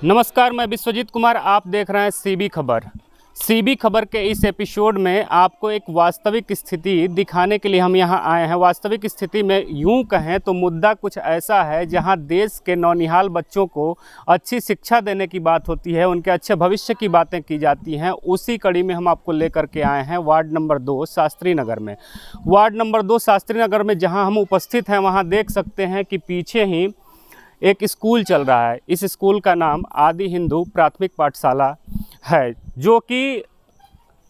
नमस्कार, मैं विश्वजीत कुमार। आप देख रहे हैं सीबी खबर। सीबी खबर के इस एपिसोड में आपको एक वास्तविक स्थिति दिखाने के लिए हम यहां आए हैं। वास्तविक स्थिति में यूं कहें तो मुद्दा कुछ ऐसा है जहां देश के नौनिहाल बच्चों को अच्छी शिक्षा देने की बात होती है, उनके अच्छे भविष्य की बातें की जाती हैं। उसी कड़ी में हम आपको लेकर के आए हैं वार्ड नंबर 2 शास्त्री नगर में। वार्ड नंबर 2 शास्त्री नगर में जहाँ हम उपस्थित हैं वहाँ देख सकते हैं कि पीछे ही एक स्कूल चल रहा है। इस स्कूल का नाम आदि हिंदू प्राथमिक पाठशाला है, जो कि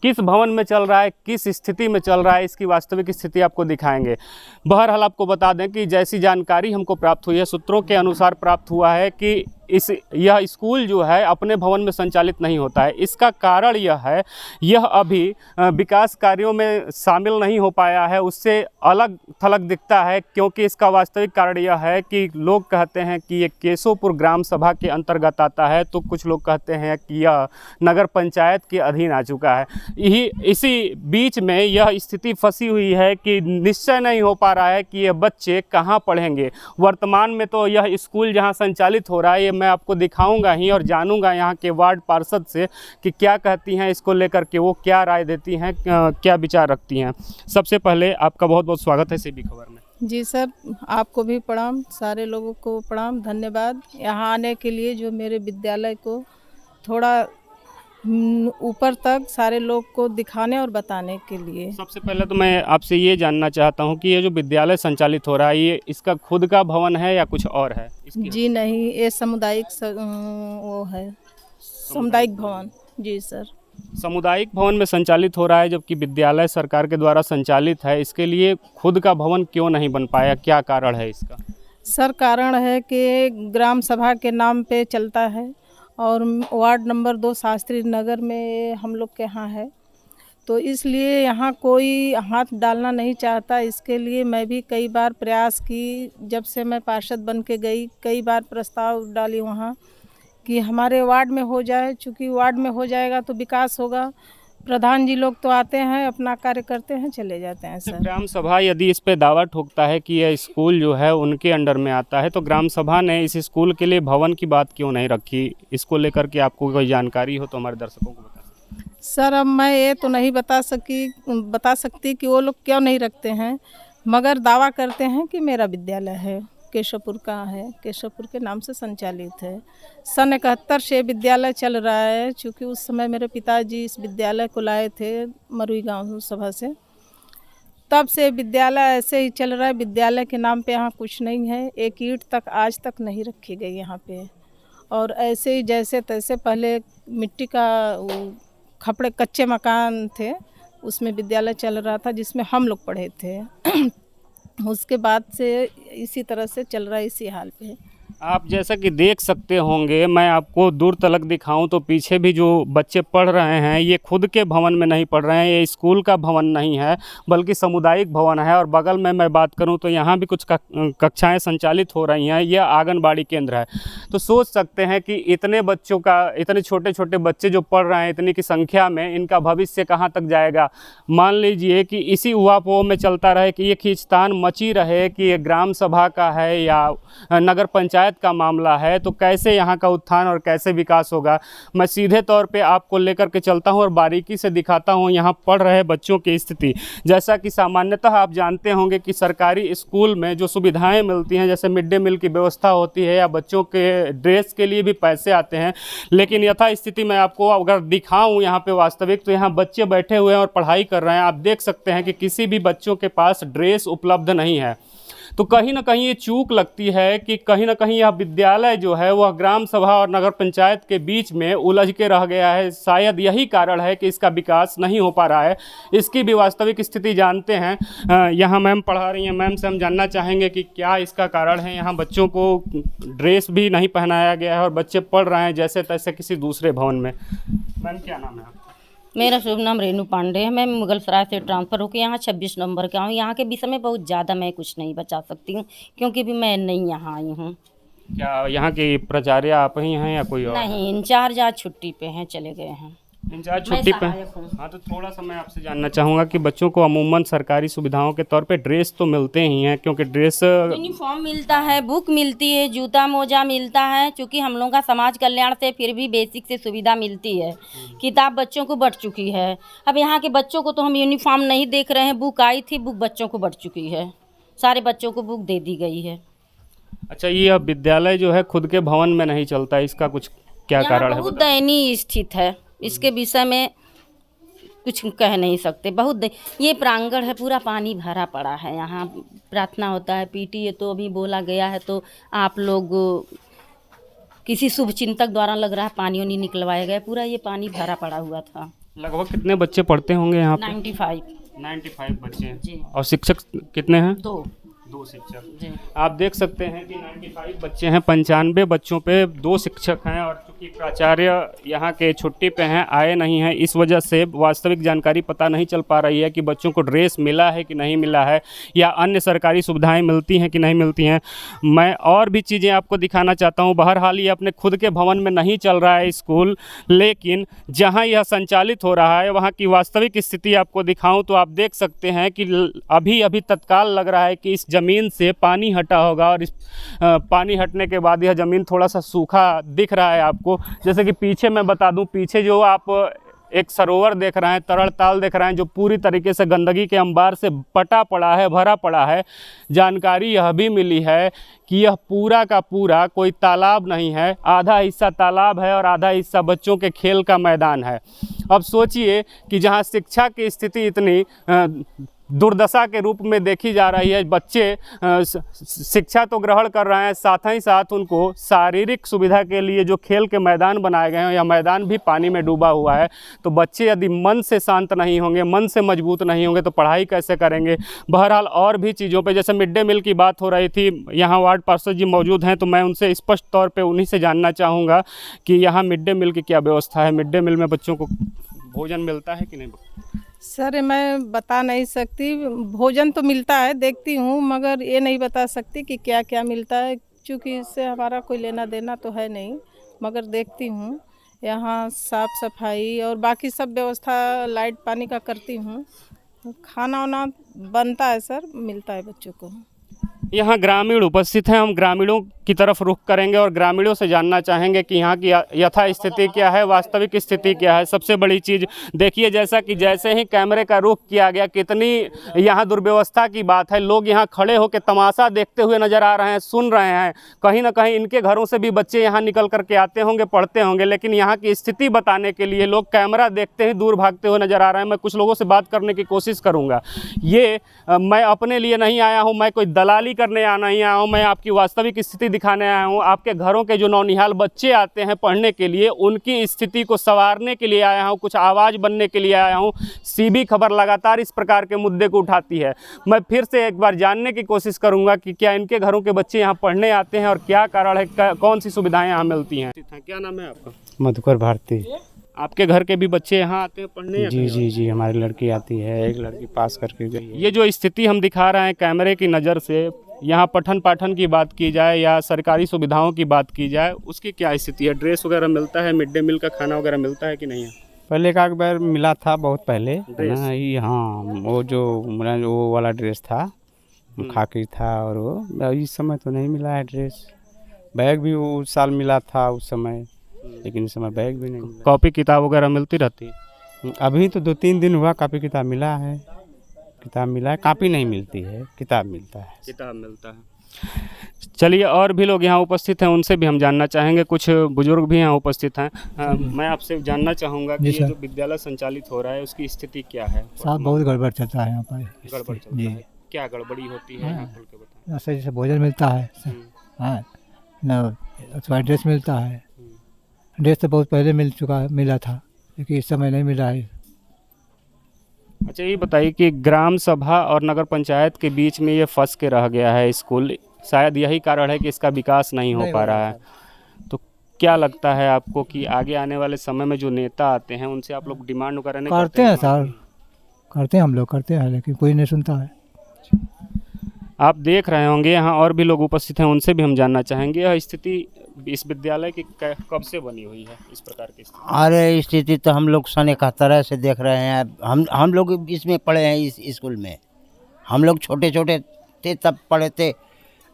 किस भवन में चल रहा है, किस स्थिति में चल रहा है, इसकी वास्तविक स्थिति आपको दिखाएंगे। बहरहाल आपको बता दें कि जैसी जानकारी हमको प्राप्त हुई है, सूत्रों के अनुसार प्राप्त हुआ है कि यह स्कूल जो है अपने भवन में संचालित नहीं होता है। इसका कारण यह है, यह अभी विकास कार्यों में शामिल नहीं हो पाया है, उससे अलग थलग दिखता है। क्योंकि इसका वास्तविक कारण यह है कि लोग कहते हैं कि ये केशवपुर ग्राम सभा के अंतर्गत आता है, तो कुछ लोग कहते हैं कि यह नगर पंचायत के अधीन आ चुका है। इसी बीच में यह स्थिति फंसी हुई है कि निश्चय नहीं हो पा रहा है कि ये बच्चे कहाँ पढ़ेंगे। वर्तमान में तो यह स्कूल जहाँ संचालित हो रहा है, ये मैं आपको दिखाऊंगा ही और जानूंगा यहाँ के वार्ड पार्षद से कि क्या कहती हैं इसको लेकर के, वो क्या राय देती हैं, क्या विचार रखती हैं। सबसे पहले आपका बहुत बहुत स्वागत है सीबी खबर में। जी सर, आपको भी प्रणाम, सारे लोगों को प्रणाम, धन्यवाद यहाँ आने के लिए, जो मेरे विद्यालय को थोड़ा ऊपर तक सारे लोग को दिखाने और बताने के लिए। सबसे पहले तो मैं आपसे ये जानना चाहता हूँ कि ये जो विद्यालय संचालित हो रहा है, ये इसका खुद का भवन है या कुछ और है? जी नहीं, ये सामुदायिक वो है, सामुदायिक भवन। जी सर, सामुदायिक भवन में संचालित हो रहा है, जबकि विद्यालय सरकार के द्वारा संचालित है। इसके लिए खुद का भवन क्यों नहीं बन पाया, क्या कारण है इसका? सर कारण है कि ग्राम सभा के नाम पे चलता है और वार्ड नंबर 2 शास्त्री नगर में हम लोग के यहाँ है, तो इसलिए यहाँ कोई हाथ डालना नहीं चाहता। इसके लिए मैं भी कई बार प्रयास की, जब से मैं पार्षद बन के गई, कई बार प्रस्ताव डाली वहाँ कि हमारे वार्ड में हो जाए। चूँकि वार्ड में हो जाएगा तो विकास होगा। प्रधान जी लोग तो आते हैं, अपना कार्य करते हैं, चले जाते हैं सर। ग्राम सभा यदि इस पे दावा ठोकता है कि यह स्कूल जो है उनके अंडर में आता है, तो ग्राम सभा ने इस स्कूल के लिए भवन की बात क्यों नहीं रखी? इसको लेकर के आपको कोई जानकारी हो तो हमारे दर्शकों को बता सकते। सर अब मैं ये तो नहीं बता सकती कि वो लोग क्यों नहीं रखते हैं, मगर दावा करते हैं कि मेरा विद्यालय है, केशवपुर का है, केशवपुर के नाम से संचालित है। सन 71 से विद्यालय चल रहा है। चूँकि उस समय मेरे पिताजी इस विद्यालय को लाए थे मरुई गांव सभा से, तब से विद्यालय ऐसे ही चल रहा है। विद्यालय के नाम पे यहाँ कुछ नहीं है, एक ईंट तक आज तक नहीं रखी गई यहाँ पे। और ऐसे ही जैसे तैसे पहले मिट्टी का खपड़े कच्चे मकान थे, उसमें विद्यालय चल रहा था, जिसमें हम लोग पढ़े थे। उसके बाद से इसी तरह से चल रहा है, इसी हाल पे। आप जैसा कि देख सकते होंगे, मैं आपको दूर तलक दिखाऊं तो पीछे भी जो बच्चे पढ़ रहे हैं, ये खुद के भवन में नहीं पढ़ रहे हैं, ये स्कूल का भवन नहीं है बल्कि सामुदायिक भवन है। और बगल में मैं बात करूं तो यहाँ भी कुछ कक्षाएं संचालित हो रही हैं। यह आंगनबाड़ी केंद्र है। तो सोच सकते हैं कि इतने बच्चों का, इतने छोटे छोटे बच्चे जो पढ़ रहे हैं इतनी की संख्या में, इनका भविष्य कहाँ तक जाएगा। मान लीजिए कि इसी उहापोह में चलता रहे कि ये खींचतान मची रहे कि ये ग्राम सभा का है या नगर पंचायत का मामला है, तो कैसे यहाँ का उत्थान और कैसे विकास होगा। मैं सीधे तौर पे आपको लेकर के चलता हूँ और बारीकी से दिखाता हूँ यहाँ पढ़ रहे बच्चों की स्थिति। जैसा कि सामान्यतः आप जानते होंगे कि सरकारी स्कूल में जो सुविधाएं मिलती हैं, जैसे मिड डे मील की व्यवस्था होती है या बच्चों के ड्रेस के लिए भी पैसे आते हैं, लेकिन यथा स्थिति मैं आपको अगर दिखाऊँ यहाँ पे वास्तविक, तो यहाँ बच्चे बैठे हुए हैं और पढ़ाई कर रहे हैं। आप देख सकते हैं कि किसी भी बच्चों के पास ड्रेस उपलब्ध नहीं है। तो कहीं ना कहीं ये चूक लगती है कि कहीं ना कहीं यह विद्यालय जो है वह ग्राम सभा और नगर पंचायत के बीच में उलझ के रह गया है। शायद यही कारण है कि इसका विकास नहीं हो पा रहा है। इसकी भी वास्तविक स्थिति जानते हैं। यहाँ मैम पढ़ा रही हैं, मैम से हम जानना चाहेंगे कि क्या इसका कारण है। यहाँ बच्चों को ड्रेस भी नहीं पहनाया गया है और बच्चे पढ़ रहे हैं जैसे तैसे किसी दूसरे भवन में। मैम क्या नाम है आपका? मेरा शुभ नाम रेणु पांडे है। मैं मुगलसराय से ट्रांसफ़र होकर यहाँ 26 नंबर का हूँ। यहाँ के विषय में बहुत ज़्यादा मैं कुछ नहीं बता सकती हूँ, क्योंकि भी मैं नहीं यहाँ आई हूँ। क्या यहाँ की प्राचार्य आप ही हैं या कोई और? नहीं, इंचार्ज आज छुट्टी पे हैं, चले गए हैं। इंचार्ज मैं छुट्टी पे। सहायक हूँ। हाँ, तो थोड़ा सा मैं आपसे जानना चाहूँगा कि बच्चों को अमूमन सरकारी सुविधाओं के तौर पे ड्रेस तो मिलते ही हैं, क्योंकि ड्रेस यूनिफॉर्म मिलता है, बुक मिलती है, जूता मोजा मिलता है, क्योंकि हम लोगों का समाज कल्याण से फिर भी बेसिक से सुविधा मिलती है। किताब बच्चों को बढ़ चुकी है। अब यहाँ के बच्चों को तो हम यूनिफॉर्म नहीं देख रहे हैं, बुक आई थी, बुक बच्चों को बढ़ चुकी है, सारे बच्चों को बुक दे दी गई है। अच्छा, ये अब विद्यालय जो है खुद के भवन में नहीं चलता, इसका कुछ क्या यहाँ कारण है बहुत बता? दयनीय स्थिति है, इसके विषय में कुछ कह नहीं सकते। ये प्रांगण है, पूरा पानी भरा पड़ा है। यहाँ प्रार्थना होता है, पीटीए तो अभी बोला गया है, तो आप लोग किसी शुभ चिंतक द्वारा लग रहा है पानी वानी निकलवाया गया, पूरा ये पानी भरा पड़ा हुआ था। लगभग कितने बच्चे पढ़ते होंगे यहाँ पे? 95 95 बच्चे जी। और शिक्षक कितने हैं? 2 शिक्षक। जी। आप देख सकते हैं कि 95 बच्चे हैं, 95 बच्चों पे 2 शिक्षक हैं, और चूंकि प्राचार्य यहाँ के छुट्टी पे हैं, आए नहीं हैं, इस वजह से वास्तविक जानकारी पता नहीं चल पा रही है कि बच्चों को ड्रेस मिला है कि नहीं मिला है, या अन्य सरकारी सुविधाएं मिलती हैं कि नहीं मिलती हैं। मैं और भी चीज़ें आपको दिखाना चाहता हूँ। बहरहाल ये अपने खुद के भवन में नहीं चल रहा है स्कूल, लेकिन जहाँ यह संचालित हो रहा है वहाँ की वास्तविक स्थिति आपको दिखाऊँ तो आप देख सकते हैं कि अभी अभी तत्काल लग रहा है कि इस ज़मीन से पानी हटा होगा, और इस पानी हटने के बाद यह ज़मीन थोड़ा सा सूखा दिख रहा है आपको। जैसे कि पीछे मैं बता दूं, पीछे जो आप एक सरोवर देख रहे हैं, तरल ताल देख रहे हैं, जो पूरी तरीके से गंदगी के अंबार से पटा पड़ा है, भरा पड़ा है। जानकारी यह भी मिली है कि यह पूरा का पूरा कोई तालाब नहीं है, आधा हिस्सा तालाब है और आधा हिस्सा बच्चों के खेल का मैदान है। अब सोचिए कि जहाँ शिक्षा की स्थिति इतनी दुर्दशा के रूप में देखी जा रही है, बच्चे शिक्षा तो ग्रहण कर रहे हैं, साथ ही साथ उनको शारीरिक सुविधा के लिए जो खेल के मैदान बनाए गए हैं, यह मैदान भी पानी में डूबा हुआ है। तो बच्चे यदि मन से शांत नहीं होंगे, मन से मजबूत नहीं होंगे, तो पढ़ाई कैसे करेंगे। बहरहाल और भी चीज़ों पे, जैसे मिड डे मील की बात हो रही थी, यहाँ वार्ड पार्षद जी मौजूद हैं, तो मैं उनसे स्पष्ट तौर पर उन्हीं से जानना चाहूँगा कि यहाँ मिड डे मील की क्या व्यवस्था है। मिड डे मील में बच्चों को भोजन मिलता है कि नहीं? सर मैं बता नहीं सकती, भोजन तो मिलता है, देखती हूँ, मगर ये नहीं बता सकती कि क्या क्या मिलता है, क्योंकि इससे हमारा कोई लेना देना तो है नहीं। मगर देखती हूँ यहाँ साफ़ सफाई और बाकी सब व्यवस्था लाइट पानी का करती हूँ। खाना वाना बनता है सर, मिलता है बच्चों को। यहाँ ग्रामीण उपस्थित हैं, हम ग्रामीणों की तरफ रुख करेंगे और ग्रामीणों से जानना चाहेंगे कि यहाँ की यथा स्थिति क्या है, वास्तविक स्थिति क्या है। सबसे बड़ी चीज़ देखिए, जैसा कि जैसे ही कैमरे का रुख किया गया, कितनी यहाँ दुर्व्यवस्था की बात है। लोग यहाँ खड़े होकर तमाशा देखते हुए नज़र आ रहे हैं, सुन रहे हैं। कहीं ना कहीं इनके घरों से भी बच्चे यहाँ निकल करके आते होंगे, पढ़ते होंगे, लेकिन यहाँ की स्थिति बताने के लिए लोग कैमरा देखते ही दूर भागते हुए नज़र आ रहे हैं। मैं कुछ लोगों से बात करने की कोशिश करूँगा। ये मैं अपने लिए नहीं आया हूँ, मैं कोई दलाली करने नहीं आया हूँ, मैं आपकी वास्तविक स्थिति दिखाने आया हूँ। आपके घरों के जो नौनिहाल बच्चे आते हैं पढ़ने के लिए, उनकी स्थिति को संवारने के लिए आया हूँ, कुछ आवाज़ बनने के लिए आया हूँ। सीबी खबर लगातार इस प्रकार के मुद्दे को उठाती है। मैं फिर से एक बार जानने की कोशिश करूँगा कि क्या इनके घरों के बच्चे यहाँ पढ़ने आते हैं और क्या कारण है, कौन सी सुविधाएँ यहाँ मिलती हैं। क्या नाम है आपका? मधुकर भारती। आपके घर के भी बच्चे यहाँ आते हैं पढ़ने? जी, हमारी लड़की आती है, एक लड़की पास करके गई है। ये जो स्थिति हम दिखा रहे हैं कैमरे की नज़र से, यहाँ पठन पाठन की बात की जाए या सरकारी सुविधाओं की बात की जाए, उसकी क्या स्थिति है? ड्रेस वगैरह मिलता है, मिड डे मील का खाना वगैरह मिलता है कि नहीं है? पहले का एक बार मिला था, बहुत पहले ना, ये हाँ, वो जो वो वाला ड्रेस था, खाकी था, और वो इस समय तो नहीं मिला है ड्रेस। बैग भी उस साल मिला था उस समय, लेकिन इस समय बैग भी नहीं मिला। कॉपी किताब वगैरह मिलती रहती है? अभी तो 2-3 दिन हुआ कॉपी किताब मिला है। किताब मिला है, कॉपी नहीं मिलती है, किताब मिलता है। किताब मिलता है। चलिए, और भी लोग यहाँ उपस्थित हैं, उनसे भी हम जानना चाहेंगे। कुछ बुजुर्ग भी यहाँ उपस्थित हैं। मैं आपसे जानना चाहूँगा कि ये जो विद्यालय संचालित हो रहा है उसकी स्थिति क्या है? साहब बहुत गड़बड़ चलता है यहाँ पर। गड़बड़ चलता है? क्या गड़बड़ी होती है यहाँ खुल के बताएं। ऐसे जैसे भोजन मिलता है, हाँ ना, अथवा ड्रेस मिलता है। ड्रेस तो बहुत पहले मिला था, लेकिन इस समय नहीं मिला है। अच्छा, ये बताइए कि ग्राम सभा और नगर पंचायत के बीच में ये फंस के रह गया है स्कूल, शायद यही कारण है कि इसका विकास नहीं हो पा रहा है। तो क्या लगता है आपको कि आगे आने वाले समय में जो नेता आते हैं उनसे आप लोग डिमांड वगैरह नहीं करते हैं सर? करते हैं, हम लोग करते हैं, लेकिन कोई नहीं सुनता है। आप देख रहे होंगे यहाँ और भी लोग उपस्थित हैं, उनसे भी हम जानना चाहेंगे। यह स्थिति इस विद्यालय की कब से बनी हुई है इस प्रकार की स्थिति? अरे स्थिति तो हम लोग सन 71 से देख रहे हैं। हम लोग इसमें पढ़े हैं, इस स्कूल में। हम लोग छोटे छोटे थे तब पढ़े थे,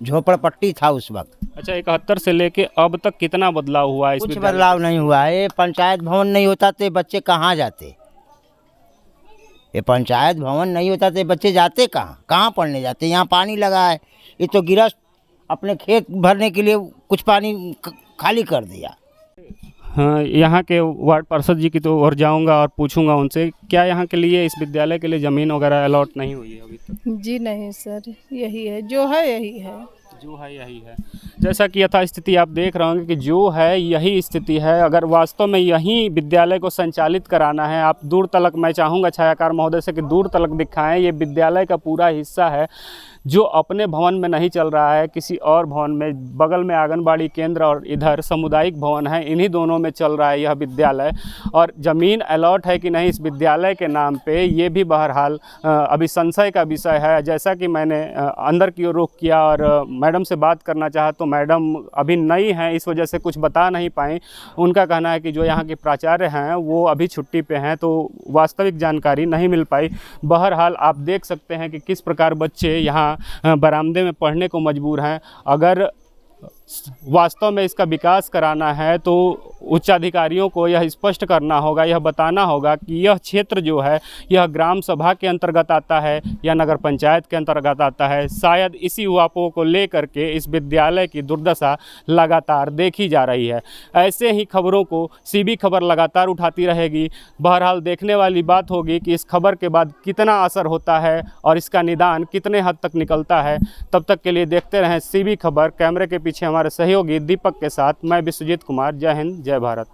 झोपड़पट्टी था उस वक्त। अच्छा, 71 से लेके अब तक कितना बदलाव हुआ है इस कुछ विद्यालय? बदलाव नहीं हुआ है। ये पंचायत भवन नहीं होता तो बच्चे कहाँ जाते? ये पंचायत भवन नहीं होता तो बच्चे जाते कहाँ पढ़ने जाते? यहाँ पानी लगा है, ये तो गिरस्त अपने खेत भरने के लिए कुछ पानी खाली कर दिया। हाँ, यहाँ के वार्ड पार्षद जी की तो और जाऊँगा और पूछूंगा उनसे, क्या यहाँ के लिए, इस विद्यालय के लिए ज़मीन वगैरह अलॉट नहीं हुई है अभी तक? जी नहीं सर, यही है जो है यही है। जो है यही है। जैसा कि यथा स्थिति आप देख रहे होंगे कि जो है यही स्थिति है। अगर वास्तव में यही विद्यालय को संचालित कराना है, आप दूर तलक, मैं चाहूँगा छायाकार महोदय से कि दूर तलक दिखाएं। ये विद्यालय का पूरा हिस्सा है जो अपने भवन में नहीं चल रहा है, किसी और भवन में, बगल में आंगनबाड़ी केंद्र और इधर सामुदायिक भवन है, इन्हीं दोनों में चल रहा है यह विद्यालय। और ज़मीन अलॉट है कि नहीं इस विद्यालय के नाम पे, ये भी बहरहाल अभी संशय का विषय है। जैसा कि मैंने अंदर की ओर रुख किया और मैडम से बात करना चाहा तो मैडम अभी नई हैं, इस वजह से कुछ बता नहीं पाई। उनका कहना है कि जो यहाँ के प्राचार्य हैं वो अभी छुट्टी पे हैं, तो वास्तविक जानकारी नहीं मिल पाई। बहरहाल आप देख सकते हैं कि किस प्रकार बच्चे यहाँ बरामदे में पढ़ने को मजबूर हैं। अगर वास्तव में इसका विकास कराना है तो उच्चाधिकारियों को यह स्पष्ट करना होगा, यह बताना होगा कि यह क्षेत्र जो है यह ग्राम सभा के अंतर्गत आता है या नगर पंचायत के अंतर्गत आता है। शायद इसी उपापों को लेकर के इस विद्यालय की दुर्दशा लगातार देखी जा रही है। ऐसे ही खबरों को सीबी खबर लगातार उठाती रहेगी। बहरहाल देखने वाली बात होगी कि इस खबर के बाद कितना असर होता है और इसका निदान कितने हद तक निकलता है। तब तक के लिए देखते रहें सीबी खबर। कैमरे के पीछे हमारे सहयोगी दीपक के साथ मैं विश्वजीत कुमार। जय हिंद, जय भारत।